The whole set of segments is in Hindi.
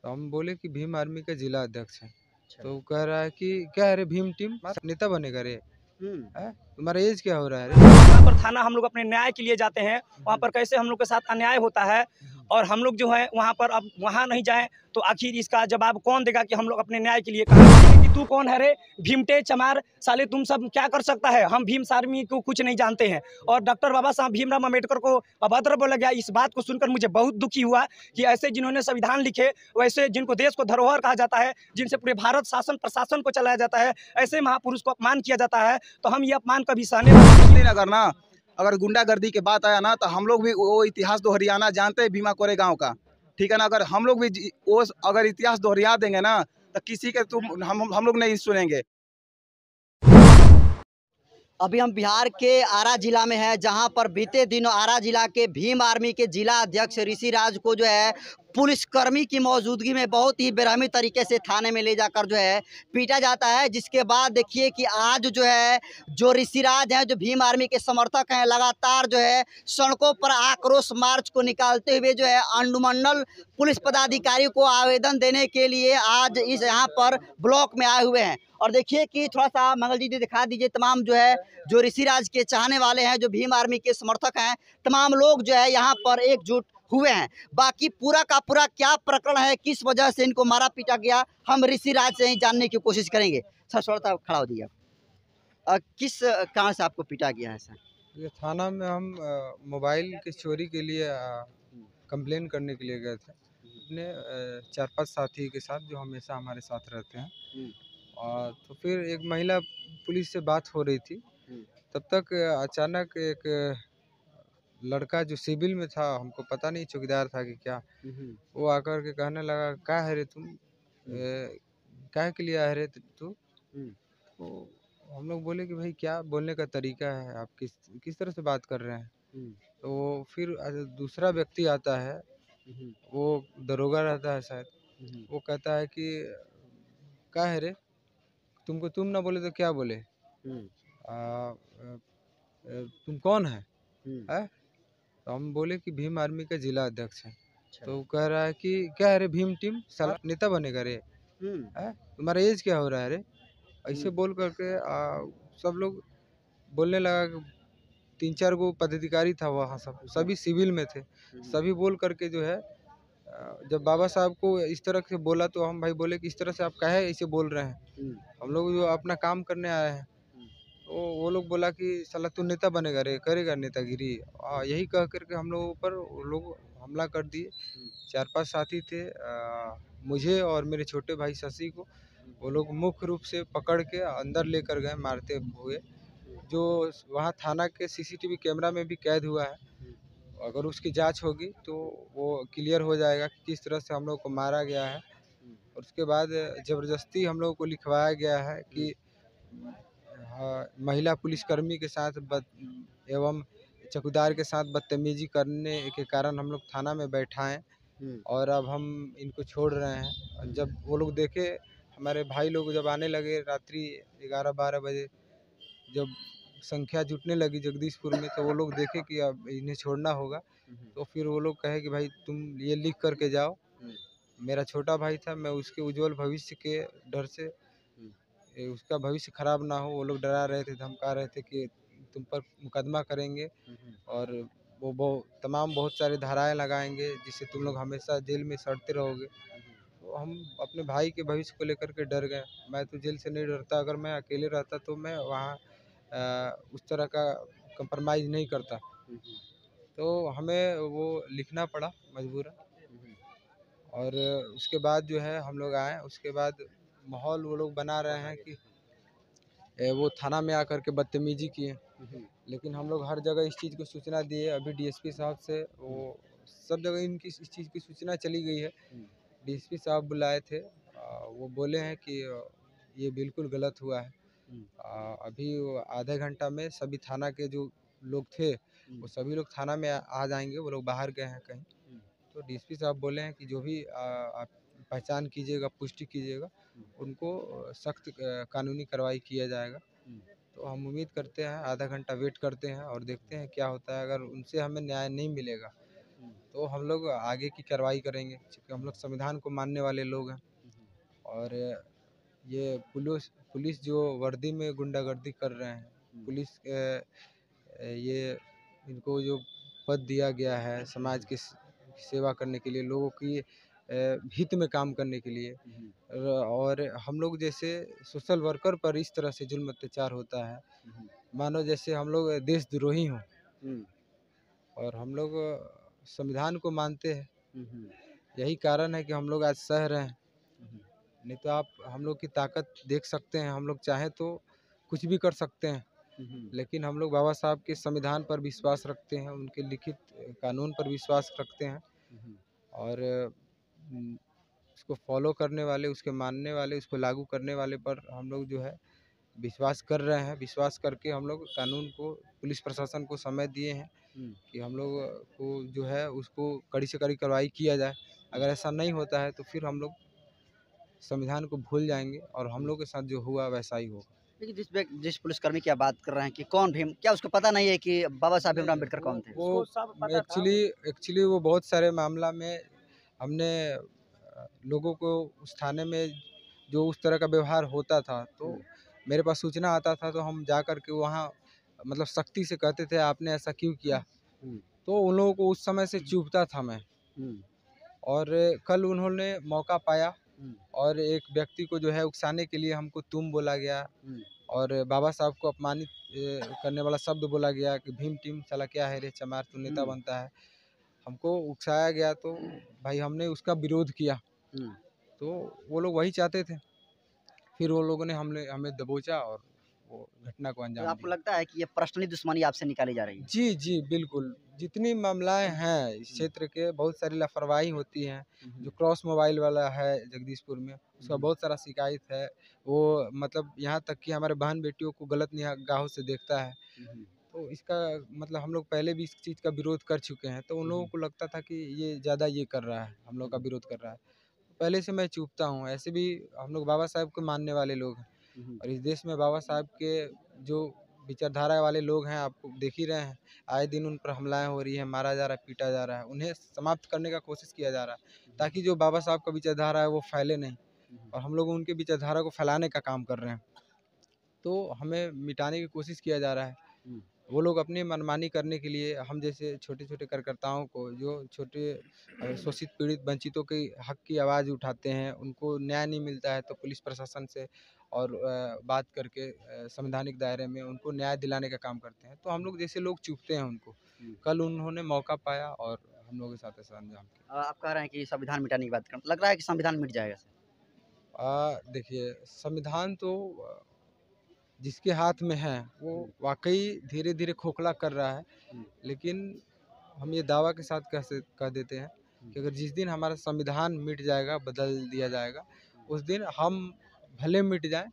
तो हम बोले कि भीम आर्मी का जिला अध्यक्ष है। अच्छा। तो वो कह रहा है कि क्या है रे भीम टीम हमारा नेता बनेगा रे? हम्म। तुम्हारा एज क्या हो रहा है रे? वहाँ पर थाना हम लोग अपने न्याय के लिए जाते हैं, वहाँ पर कैसे हम लोग के साथ अन्याय होता है और हम लोग जो है वहाँ पर अब वहाँ नहीं जाएं तो आखिर इसका जवाब कौन देगा कि हम लोग अपने न्याय के लिए कहा कि तू कौन है रे भीमटे चमार साले, तुम सब क्या कर सकता है, हम भीम आर्मी को कुछ नहीं जानते हैं। और डॉक्टर बाबा साहब भीमराव अम्बेडकर को अभद्र बोला गया। इस बात को सुनकर मुझे बहुत दुखी हुआ कि ऐसे जिन्होंने संविधान लिखे, वैसे जिनको देश को धरोहर कहा जाता है, जिनसे पूरे भारत शासन प्रशासन को चलाया जाता है, ऐसे महापुरुष को अपमान किया जाता है, तो हम ये अपमान कभी सहने नहीं अगर ना अगर गुंडागर्दी के बात आया ना तो हम लोग भी वो इतिहास दोहरियाना जानते हैं भीमा कोरे गांव का, ठीक है ना। अगर हम लोग भी वो अगर इतिहास दोहरिया देंगे ना तो किसी के हम लोग नहीं सुनेंगे। अभी हम बिहार के आरा जिला में हैं, जहां पर बीते दिनों आरा जिला के भीम आर्मी के जिला अध्यक्ष ऋषिराज को जो है पुलिसकर्मी की मौजूदगी में बहुत ही बेरहमी तरीके से थाने में ले जाकर जो है पीटा जाता है। जिसके बाद देखिए कि आज जो है जो ऋषिराज हैं, जो भीम आर्मी के समर्थक हैं, लगातार जो है सड़कों पर आक्रोश मार्च को निकालते हुए जो है अनुमंडल पुलिस पदाधिकारी को आवेदन देने के लिए आज इस यहाँ पर ब्लॉक में आए हुए हैं। और देखिए कि थोड़ा सा मंगल जी दिखा दीजिए, तमाम जो है जो ऋषिराज के चाहने वाले हैं, जो भीम आर्मी के समर्थक हैं, तमाम लोग जो है यहाँ पर एकजुट हुए हैं। बाकी पूरा का पूरा क्या प्रकरण है, किस वजह से इनको मारा पीटा गया, हम ऋषिराज से ही जानने की कोशिश करेंगे। सर थोड़ा सा खड़ा हो जाइए। किस कारण से आपको पीटा गया है सर? ये थाना में हम मोबाइल की चोरी के लिए कंप्लेन करने के लिए गए थे अपने 4-5 साथी के साथ जो हमेशा हमारे साथ रहते हैं। और तो फिर एक महिला पुलिस से बात हो रही थी, तब तक अचानक एक लड़का जो सिविल में था, हमको पता नहीं चौकीदार था कि क्या, वो आकर के कहने लगा क्या है रे तुम, काहे के लिए आए रे तू? तो हम लोग बोले कि भाई क्या बोलने का तरीका है, आप किस किस तरह से बात कर रहे हैं? तो फिर दूसरा व्यक्ति आता है, वो दरोगा रहता है शायद, वो कहता है कि क्या है रे, तुमको तुम ना बोले तो क्या बोले? तुम कौन है? तो हम बोले कि भीम आर्मी का जिला अध्यक्ष है। तो वो कह रहा है कि क्या है रे भीम टीम साला नेता बनेगा रे? तुम्हारा एज क्या हो रहा है रे? ऐसे बोल करके सब लोग बोलने लगा कि 3-4 गो पदाधिकारी था वहाँ, सब सभी सिविल में थे। सभी बोल करके जो है जब बाबा साहब को इस तरह से बोला तो हम भाई बोले कि इस तरह से आप काहे ऐसे बोल रहे हैं? हम लोग जो अपना काम करने आए हैं। तो वो लोग बोला कि साला तू नेता बनेगा रे, करेगा नेतागिरी। यही कह कर के हम लोगों पर वो लोग हमला कर दिए। 4-5 साथी थे, मुझे और मेरे छोटे भाई शशि को वो लोग मुख्य रूप से पकड़ के अंदर लेकर गए मारते हुए, जो वहाँ थाना के सीसीटीवी कैमरा में भी कैद हुआ है। अगर उसकी जांच होगी तो वो क्लियर हो जाएगा कि किस तरह से हम लोग को मारा गया है। और उसके बाद ज़बरदस्ती हम लोगों को लिखवाया गया है कि महिला पुलिसकर्मी के साथ एवं चौकीदार के साथ बदतमीजी करने के कारण हम लोग थाना में बैठाएं, और अब हम इनको छोड़ रहे हैं। और जब वो लोग देखे, हमारे भाई लोग जब आने लगे रात्रि 11-12 बजे, जब संख्या जुटने लगी जगदीशपुर में, तो वो लोग देखे कि अब इन्हें छोड़ना होगा। तो फिर वो लोग कहे कि भाई तुम ये लिख करके जाओ। मेरा छोटा भाई था, मैं उसके उज्जवल भविष्य के डर से उसका भविष्य खराब ना हो, वो लोग डरा रहे थे, धमका रहे थे कि तुम पर मुकदमा करेंगे और वो तमाम बहुत सारे धाराएं लगाएंगे जिससे तुम लोग हमेशा जेल में सड़ते रहोगे। तो हम अपने भाई के भविष्य को लेकर के डर गए। मैं तो जेल से नहीं डरता, अगर मैं अकेले रहता तो मैं वहाँ उस तरह का कंप्रोमाइज़ नहीं करता। तो हमें वो लिखना पड़ा मजबूरन। और उसके बाद जो है हम लोग आए, उसके बाद माहौल वो लोग बना रहे हैं कि वो थाना में आकर के बदतमीजी किए। लेकिन हम लोग हर जगह इस चीज़ को सूचना दिए। अभी डीएसपी साहब से वो सब जगह इनकी इस चीज़ की सूचना चली गई है। डीएसपी साहब बुलाए थे, वो बोले हैं कि ये बिल्कुल गलत हुआ है। अभी आधे घंटा में सभी थाना के जो लोग थे वो सभी लोग थाना में आ जाएंगे, वो लोग बाहर गए हैं कहीं। तो डीएसपी साहब बोले हैं कि जो भी आप पहचान कीजिएगा, पुष्टि कीजिएगा, उनको सख्त कानूनी कार्रवाई किया जाएगा। तो हम उम्मीद करते हैं, आधा घंटा वेट करते हैं और देखते हैं क्या होता है। अगर उनसे हमें न्याय नहीं मिलेगा तो हम लोग आगे की कार्रवाई करेंगे, क्योंकि हम लोग संविधान को मानने वाले लोग हैं। और ये पुलिस जो वर्दी में गुंडागर्दी कर रहे हैं, पुलिस ये इनको जो पद दिया गया है समाज की सेवा करने के लिए, लोगों की हित में काम करने के लिए, और हम लोग जैसे सोशल वर्कर पर इस तरह से जुल्म अत्याचार होता है, मानो जैसे हम लोग देशद्रोही हों। और हम लोग संविधान को मानते हैं, यही कारण है कि हम लोग आज सह रहे हैं। नहीं तो आप हम लोग की ताकत देख सकते हैं, हम लोग चाहें तो कुछ भी कर सकते हैं, लेकिन हम लोग बाबा साहब के संविधान पर विश्वास रखते हैं, उनके लिखित कानून पर विश्वास रखते हैं। और उसको फॉलो करने वाले, उसके मानने वाले, उसको लागू करने वाले पर हम लोग जो है विश्वास कर रहे हैं। विश्वास करके हम लोग कानून को, पुलिस प्रशासन को समय दिए हैं कि हम लोग को जो है उसको कड़ी से कड़ी कार्रवाई किया जाए। अगर ऐसा नहीं होता है तो फिर हम लोग संविधान को भूल जाएंगे और हम लोग के साथ जो हुआ वैसा ही होगा। लेकिन जिस पुलिसकर्मी की आप बात कर रहे हैं कि कौन भीम, क्या उसको पता नहीं है कि बाबा साहब भीमराव अम्बेडकर कौन थे? वो एक्चुअली वो बहुत सारे मामला में हमने लोगों को उस थाने में जो उस तरह का व्यवहार होता था, तो मेरे पास सूचना आता था, तो हम जा कर के वहाँ मतलब सख्ती से कहते थे आपने ऐसा क्यों किया। तो उन लोगों को उस समय से चुभता था मैं। और कल उन्होंने मौका पाया और एक व्यक्ति को जो है उकसाने के लिए हमको तुम बोला गया, और बाबा साहब को अपमानित करने वाला शब्द बोला गया कि भीम टीम साला क्या है रे चमार, तू नेता बनता है। हमको उकसाया गया, तो भाई हमने उसका विरोध किया। तो वो लोग वही चाहते थे, फिर वो लोगों ने हमें दबोचा और वो घटना को अंजाम तो आपको दिया। लगता है कि ये पर्सनली दुश्मनी आपसे निकाली जा रही है? जी जी बिल्कुल, जितनी मामलाएं हैं इस क्षेत्र के, बहुत सारी लापरवाही होती हैं। जो क्रॉस मोबाइल वाला है जगदीशपुर में, उसका बहुत सारा शिकायत है। वो मतलब यहाँ तक कि हमारे बहन बेटियों को गलत निगाहों से देखता है। तो इसका मतलब हम लोग पहले भी इस चीज़ का विरोध कर चुके हैं, तो उन लोगों को लगता था कि ये ज़्यादा ये कर रहा है, हम लोग का विरोध कर रहा है। पहले से मैं चुपता हूँ। ऐसे भी हम लोग बाबा साहब को मानने वाले लोग हैं, और इस देश में बाबा साहब के जो विचारधारा वाले लोग हैं, आप देख ही रहे हैं, आए दिन उन पर हमलाएं हो रही हैं, मारा जा रहा है, पीटा जा रहा है, उन्हें समाप्त करने का कोशिश किया जा रहा है, ताकि जो बाबा साहब का विचारधारा है वो फैले नहीं। और हम लोग उनके विचारधारा को फैलाने का काम कर रहे हैं, तो हमें मिटाने की कोशिश किया जा रहा है। वो लोग अपनी मनमानी करने के लिए हम जैसे छोटे छोटे कार्यकर्ताओं को, जो छोटे शोषित पीड़ित वंचितों के हक की आवाज़ उठाते हैं, उनको न्याय नहीं मिलता है, तो पुलिस प्रशासन से और बात करके संवैधानिक दायरे में उनको न्याय दिलाने का काम करते हैं। तो हम लोग जैसे लोग चूकते हैं उनको। कल उन्होंने मौका पाया और हम लोगों के साथ ऐसा अंजाम किया। आप कह रहे हैं कि संविधान मिटाने की बात कर, लग रहा है कि संविधान मिट जाएगा सर? देखिए, संविधान तो जिसके हाथ में है वो वाकई धीरे धीरे खोखला कर रहा है, लेकिन हम ये दावा के साथ कह देते हैं कि अगर जिस दिन हमारा संविधान मिट जाएगा, बदल दिया जाएगा, उस दिन हम भले मिट जाएं,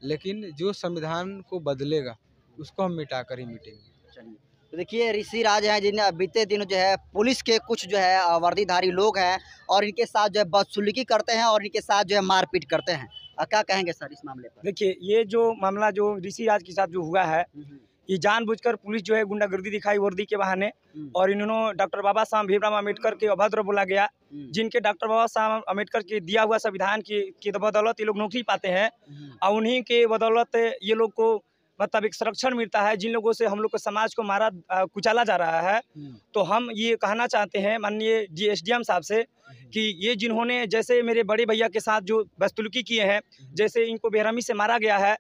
लेकिन जो संविधान को बदलेगा उसको हम मिटा कर ही मिटेंगे। चलिए, तो देखिए ऋषि राज हैं, जिन्हें बीते दिन जो है पुलिस के कुछ जो है वर्दीधारी लोग हैं और इनके साथ जो है बदसलूकी करते हैं और इनके साथ जो है मारपीट करते हैं। क्या कहेंगे सर इस मामले पर? देखिए, ये जो मामला जो ऋषि राज के साथ जो हुआ है, ये जानबूझकर पुलिस जो है गुंडागर्दी दिखाई वर्दी के बहाने, और इन्होंने डॉक्टर बाबा साहब भीमराव अम्बेडकर के अभद्र बोला गया, जिनके डॉक्टर बाबा साहब अम्बेडकर के दिया हुआ संविधान की बदौलत ये लोग नौकरी पाते हैं, और उन्हीं के बदौलत ये लोग को मतलब एक संरक्षण मिलता है, जिन लोगों से हम लोग को समाज को मारा कुचला जा रहा है। तो हम ये कहना चाहते हैं माननीय SDM साहब से कि ये जिन्होंने जैसे मेरे बड़े भैया के साथ जो बदसलूकी किए हैं, जैसे इनको बेरहमी से मारा गया है,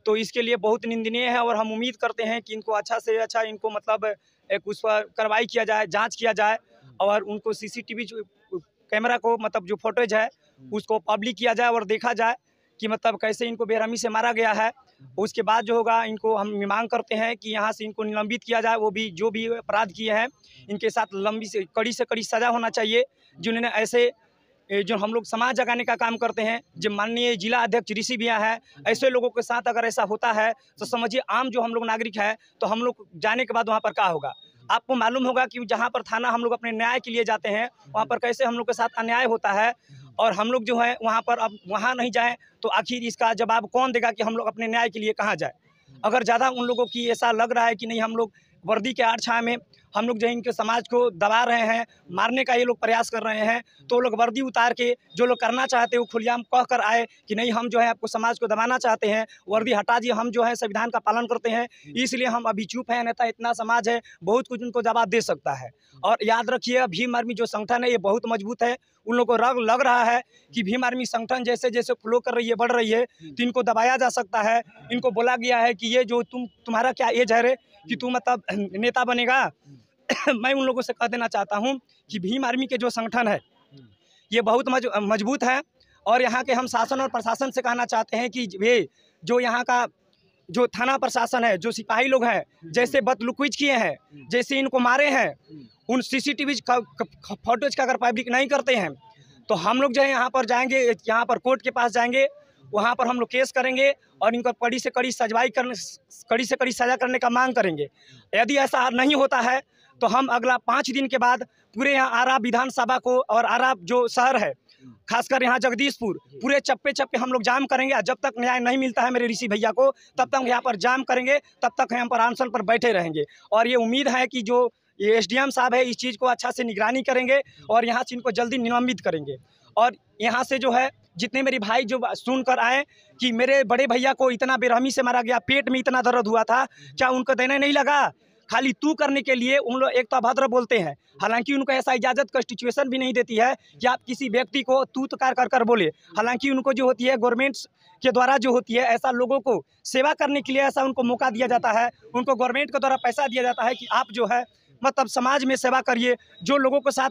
तो इसके लिए बहुत निंदनीय है। और हम उम्मीद करते हैं कि इनको अच्छा से अच्छा इनको मतलब एक उस पर कार्रवाई किया जाए, जांच किया जाए, और उनको CCTV कैमरा को मतलब जो फुटेज है उसको पब्लिक किया जाए और देखा जाए कि मतलब कैसे इनको बेरहमी से मारा गया है। उसके बाद जो होगा, इनको हम मांग करते हैं कि यहाँ से इनको निलंबित किया जाए। वो भी जो भी अपराध किए हैं, इनके साथ लंबी से कड़ी सज़ा होना चाहिए। जिन्होंने ऐसे जो हम लोग समाज जगाने का काम करते हैं, जो माननीय जिला अध्यक्ष ऋषि भैया है, ऐसे लोगों के साथ अगर ऐसा होता है तो समझिए आम जो हम लोग नागरिक है, तो हम लोग जाने के बाद वहाँ पर क्या होगा। आपको मालूम होगा कि जहाँ पर थाना हम लोग अपने न्याय के लिए जाते हैं, वहाँ पर कैसे हम लोग के साथ अन्याय होता है, और हम लोग जो है वहाँ पर अब वहाँ नहीं जाएं तो आखिर इसका जवाब कौन देगा कि हम लोग अपने न्याय के लिए कहाँ जाए। अगर ज़्यादा उन लोगों की ऐसा लग रहा है कि नहीं हम लोग वर्दी के आड़ छाया में हम लोग जो इनके समाज को दबा रहे हैं, मारने का ये लोग प्रयास कर रहे हैं। तो लोग वर्दी उतार के जो लोग करना चाहते हैं वो खुलेआम कह कर आए कि नहीं, हम जो है आपको समाज को दबाना चाहते हैं, वर्दी हटा दिए, हम जो है संविधान का पालन करते हैं, इसलिए हम अभी चुप हैं, अन्यथा इतना समाज है बहुत कुछ उनको जवाब दे सकता है। और याद रखिए, भीम आर्मी जो संगठन है ये बहुत मजबूत है। उन लोगों को लग रहा है कि भीम आर्मी संगठन जैसे जैसे फ्लो कर रही है, बढ़ रही है, तो इनको दबाया जा सकता है। इनको बोला गया है कि ये जो तुम्हारा क्या एज है रे कि तू मतलब नेता बनेगा। मैं उन लोगों से कह देना चाहता हूं कि भीम आर्मी के जो संगठन है ये बहुत मजबूत है। और यहाँ के हम शासन और प्रशासन से कहना चाहते हैं कि वे जो यहाँ का जो थाना प्रशासन है, जो सिपाही लोग हैं, जैसे बदतमीजी किए हैं, जैसे इनको मारे हैं, उन सीसीटीवी फोटोज का अगर पब्लिक नहीं करते हैं तो हम लोग जो है यहाँ पर जाएंगे, यहाँ पर कोर्ट के पास जाएंगे, वहाँ पर हम लोग केस करेंगे और इनको कड़ी से कड़ी सजा करने का मांग करेंगे। यदि ऐसा नहीं होता है तो हम अगला 5 दिन के बाद पूरे यहाँ आरा विधानसभा को और आरा जो शहर है, खासकर यहाँ जगदीशपुर, पूरे चप्पे चप्पे हम लोग जाम करेंगे। जब तक न्याय नहीं मिलता है मेरे ऋषि भैया को, तब तक यहाँ पर जाम करेंगे, तब तक यहाँ पर अनशन पर बैठे रहेंगे। और ये उम्मीद है कि जो ये SDM साहब है इस चीज़ को अच्छा से निगरानी करेंगे और यहाँ से इनको जल्दी निलंबित करेंगे। और यहाँ से जो है जितने मेरे भाई जो सुनकर आए कि मेरे बड़े भैया को इतना बेरहमी से मारा गया, पेट में इतना दर्द हुआ था, क्या उनको देने नहीं लगा? खाली तू करने के लिए उन लोग एक तो अभद्र बोलते हैं, हालांकि उनको ऐसा इजाज़त कॉन्स्टिट्यूशन भी नहीं देती है कि आप किसी व्यक्ति को तू तकार कर बोले। हालांकि उनको जो होती है गवर्नमेंट के द्वारा जो होती है, ऐसा लोगों को सेवा करने के लिए ऐसा उनको मौका दिया जाता है, उनको गवर्नमेंट के द्वारा पैसा दिया जाता है कि आप जो है मतलब समाज में सेवा करिए। जो लोगों के साथ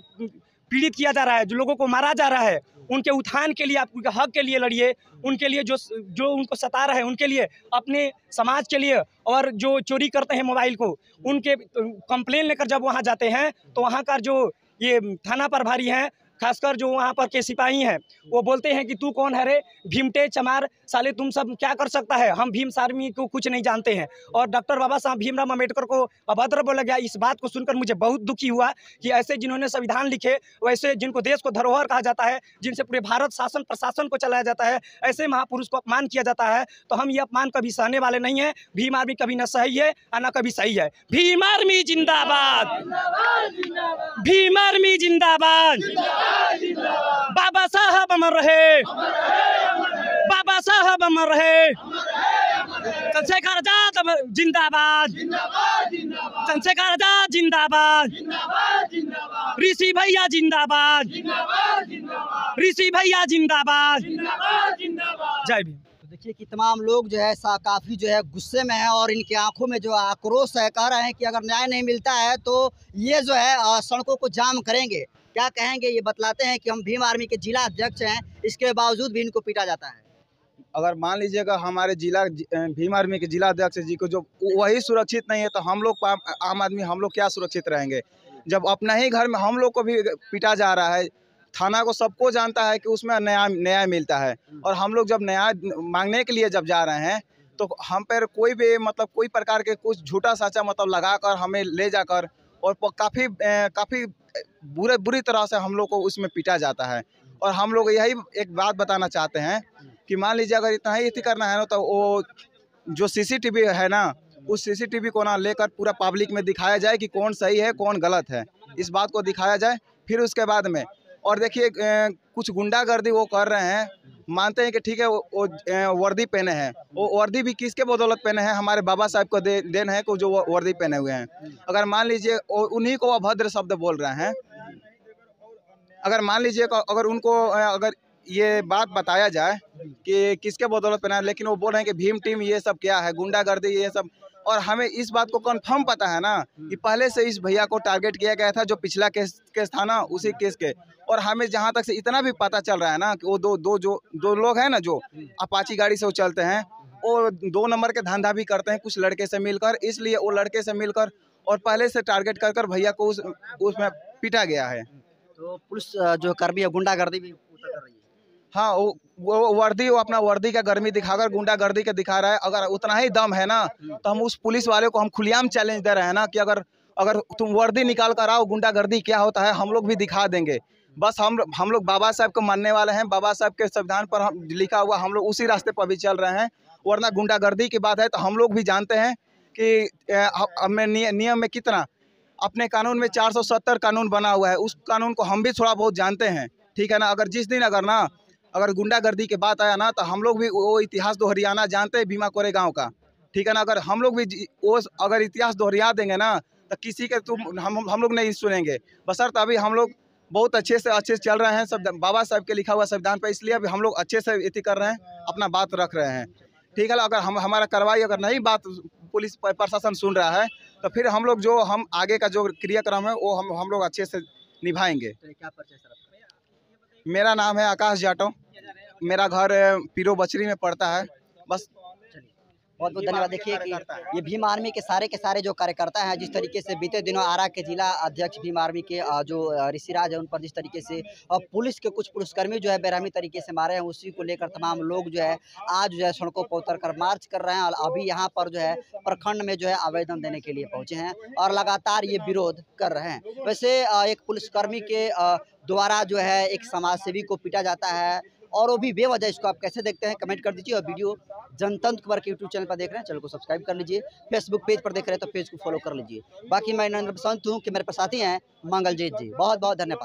पीड़ित किया जा रहा है, जो लोगों को मारा जा रहा है, उनके उत्थान के लिए, आपके हक के लिए लड़िए। उनके लिए जो उनको सता रहा है उनके लिए, अपने समाज के लिए। और जो चोरी करते हैं मोबाइल को, उनके कंप्लेन लेकर जब वहाँ जाते हैं तो वहाँ का जो ये थाना प्रभारी हैं, खासकर जो वहाँ पर के सिपाही हैं, वो बोलते हैं कि तू कौन है रे, भीमटे चमार, साले तुम सब क्या कर सकता है, हम भीम आर्मी को कुछ नहीं जानते हैं। और डॉक्टर बाबा साहब भीमराव अम्बेडकर को अभद्र बोला गया। इस बात को सुनकर मुझे बहुत दुखी हुआ कि ऐसे जिन्होंने संविधान लिखे, वैसे जिनको देश को धरोहर कहा जाता है, जिनसे पूरे भारत शासन प्रशासन को चलाया जाता है, ऐसे महापुरुष को अपमान किया जाता है। तो हम ये अपमान कभी सहने वाले नहीं हैं। भीम आर्मी कभी न सही है और न कभी सही है। भीम आर्मी जिंदाबाद, भीम आर्मी जिंदाबाद। बाबा साहब अमर रहे, बाबा साहब अमर रहे। चंद्रशेखर आजाद जिंदाबाद, चंद्रशेखर आजाद जिंदाबाद, ऋषि भैया जिंदाबाद, ऋषि भैया जिंदाबाद। जय भीम। तो देखिए कि तमाम लोग जो है काफ़ी जो है गुस्से में है और इनकी आंखों में जो आक्रोश है। कह रहे हैं कि अगर न्याय नहीं मिलता है तो ये जो है सड़कों को जाम करेंगे। क्या कहेंगे ये बतलाते हैं कि हम भीम आर्मी के जिला अध्यक्ष हैं, इसके बावजूद भी इनको पीटा जाता है। अगर मान लीजिएगा हमारे भीम आर्मी के जिला अध्यक्ष जी को जो वही सुरक्षित नहीं है तो हम लोग आम आदमी हम लोग क्या सुरक्षित रहेंगे? जब अपना ही घर में हम लोग को भी पीटा जा रहा है। थाना को सबको जानता है कि उसमें न्याय मिलता है, और हम लोग जब न्याय मांगने के लिए जब जा रहे हैं तो हम पर कोई भी मतलब कोई प्रकार के कुछ झूठा साचा मतलब लगा कर हमें ले जाकर और काफ़ी बुरी तरह से हम लोग को उसमें पीटा जाता है। और हम लोग यही एक बात बताना चाहते हैं कि मान लीजिए अगर इतना ही करना है ना तो वो जो CCTV है ना, उस CCTV को ना लेकर पूरा पब्लिक में दिखाया जाए कि कौन सही है कौन गलत है, इस बात को दिखाया जाए। फिर उसके बाद में और देखिए कुछ गुंडागर्दी वो कर रहे हैं, मानते हैं कि ठीक है वो वर्दी पहने हैं, वो वर्दी भी किसके बदौलत पहने हैं? हमारे बाबा साहब को देन है को जो वर्दी पहने हुए हैं। अगर मान लीजिए उन्हीं को अभद्र शब्द बोल रहे हैं, अगर मान लीजिए अगर उनको अगर ये बात बताया जाए कि किसके बदौलत पहना है, लेकिन वो बोल रहे हैं कि भीम टीम ये सब क्या है, गुंडागर्दी ये सब। और हमें इस बात को कंफर्म पता है ना कि पहले से इस भैया को टारगेट किया गया था, जो पिछला केस था ना उसी केस के। और हमें जहाँ तक से इतना भी पता चल रहा है ना कि वो दो लोग हैं ना जो अपाची गाड़ी से वो चलते हैं, वो 2 नंबर के धंधा भी करते हैं कुछ लड़के से मिलकर। इसलिए वो लड़के से मिलकर और पहले से टारगेट कर भैया को उसमें पीटा गया है। तो पुलिस जो कर्मी है गुंडागर्दी भी कर रही है। हाँ, वो वर्दी, वो अपना वर्दी का गर्मी दिखाकर गुंडागर्दी का दिखा रहा है। अगर उतना ही दम है ना तो हम उस पुलिस वाले को हम खुलेआम चैलेंज दे रहे हैं ना कि अगर तुम वर्दी निकाल कर आओ, गुंडागर्दी क्या होता है हम लोग भी दिखा देंगे। बस हम लोग बाबा साहब को मानने वाले हैं, बाबा साहब के संविधान पर लिखा हुआ हम लोग उसी रास्ते पर भी चल रहे हैं। वरना गुंडागर्दी की बात है तो हम लोग भी जानते हैं कि हमें नियम में कितना अपने कानून में 470 कानून बना हुआ है, उस कानून को हम भी थोड़ा बहुत जानते हैं, ठीक है ना। अगर जिस दिन अगर गुंडागर्दी की बात आया ना, तो हम लोग भी वो इतिहास दोहरियाना जानते हैं भीमा कोरे गाँव का, ठीक है ना। अगर हम लोग भी वो अगर इतिहास दोहरिया देंगे ना, तो किसी के हम लोग नहीं सुनेंगे। बशर्ते अभी हम लोग बहुत अच्छे से चल रहे हैं, सब बाबा साहब के लिखा हुआ संविधान पर, इसलिए अभी हम लोग अच्छे से इति कर रहे हैं, अपना बात रख रहे हैं, ठीक है ना। अगर हमारा कार्रवाई अगर नहीं बात पुलिस प्रशासन सुन रहा है, तो फिर हम लोग जो हम आगे का जो क्रियाक्रम है वो हम लोग अच्छे से निभाएंगे। मेरा नाम है आकाश जाटव, मेरा घर पीरो बचरी में पड़ता है। बस बहुत बहुत धन्यवाद। देखिए कि ये भीम आर्मी के सारे जो कार्यकर्ता हैं, जिस तरीके से बीते दिनों आरा के जिला अध्यक्ष भीम आर्मी के जो ऋषिराज है, उन पर जिस तरीके से पुलिस के कुछ पुलिसकर्मी जो है बेरहमी तरीके से मारे हैं, उसी को लेकर तमाम लोग जो है आज जो है सड़कों पर उतर कर मार्च कर रहे हैं। और अभी यहाँ पर जो है प्रखंड में जो है आवेदन देने के लिए पहुँचे हैं और लगातार ये विरोध कर रहे हैं। वैसे एक पुलिसकर्मी के द्वारा जो है एक समाजसेवी को पीटा जाता है और वो भी बेवजह, इसको आप कैसे देखते हैं कमेंट कर दीजिए। और वीडियो जनतंत्र खबर के यूट्यूब चैनल पर देख रहे हैं, चैनल को सब्सक्राइब कर लीजिए। फेसबुक पेज पर देख रहे हैं तो पेज को फॉलो कर लीजिए। बाकी मैं नरेंद्र बसंत हूँ कि मेरे साथी हैं मंगलजीत जी। बहुत बहुत धन्यवाद।